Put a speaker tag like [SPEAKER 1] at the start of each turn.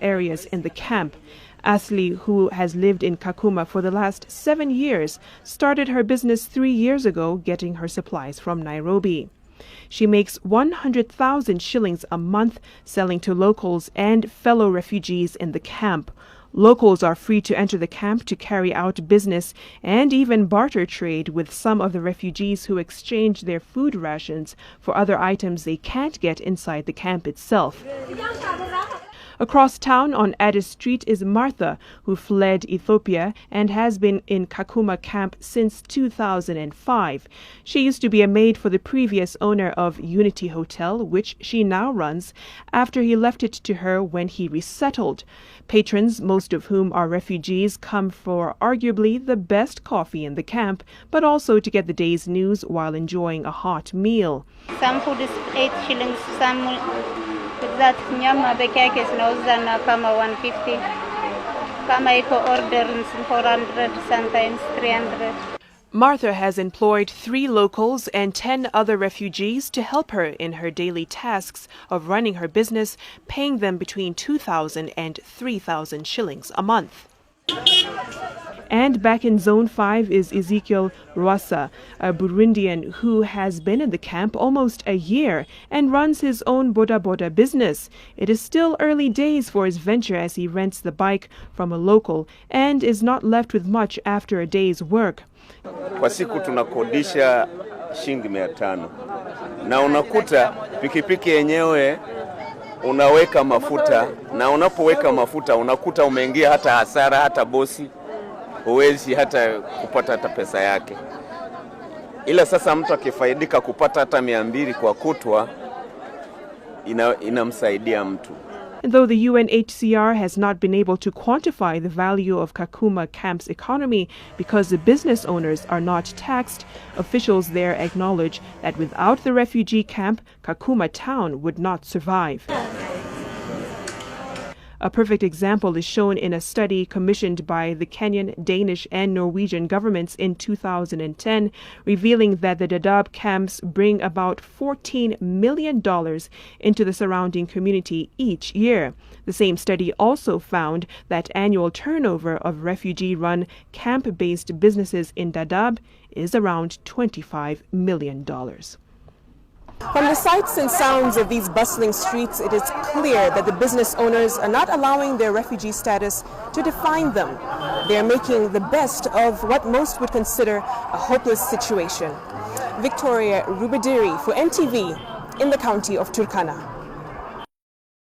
[SPEAKER 1] areas in the camp. Asli, who has lived in Kakuma for the last 7 years, started her business 3 years ago, getting her supplies from Nairobi. She makes 100,000 shillings a month selling to locals and fellow refugees in the camp. Locals are free to enter the camp to carry out business and even barter trade with some of the refugees who exchange their food rations for other items they can't get inside the camp itself. Across town on Addis Street is Martha, who fled Ethiopia and has been in Kakuma camp since 2005. She used to be a maid for the previous owner of Unity Hotel, which she now runs, after he left it to her when he resettled. Patrons, most of whom are refugees, come for arguably the best coffee in the camp, but also to get the day's news while enjoying a hot meal.
[SPEAKER 2] Some food is 8 shillings, some with that nyama peke yake zinauzwa kama 150. Kama iko order 400, sometimes 300.
[SPEAKER 1] Martha has employed 3 locals and 10 other refugees to help her in her daily tasks of running her business, paying them between 2,000 and 3,000 shillings a month. And back in Zone 5 is Ezekiel Rwasa, a Burundian who has been in the camp almost a year and runs his own boda boda business. It is still early days for his venture as he rents the bike from a local and is not left with much after a day's work.
[SPEAKER 3] Kwa siku tunakodisha shilingi 500 na unakuta pikipiki yenyewe unaweka mafuta, na unapoweka mafuta unakuta umeingia hata hasara, hata bosi huwezi hata kupata hata pesa yake. Ila sasa mtu akifaidika kupata hata 200 kwa kutwa inamsaidia mtu.
[SPEAKER 1] Though the UNHCR has not been able to quantify the value of Kakuma camp's economy because the business owners are not taxed, officials there acknowledge that without the refugee camp, Kakuma town would not survive. A perfect example is shown in a study commissioned by the Kenyan, Danish, and Norwegian governments in 2010, revealing that the Dadaab camps bring about $14 million into the surrounding community each year. The same study also found that annual turnover of refugee-run camp-based businesses in Dadaab is around $25 million.
[SPEAKER 4] From the sights and sounds of these bustling streets, it is clear that the business owners are not allowing their refugee status to define them. They are making the best of what most would consider a hopeless situation. Victoria Rubadiri for NTV in the county of Turkana.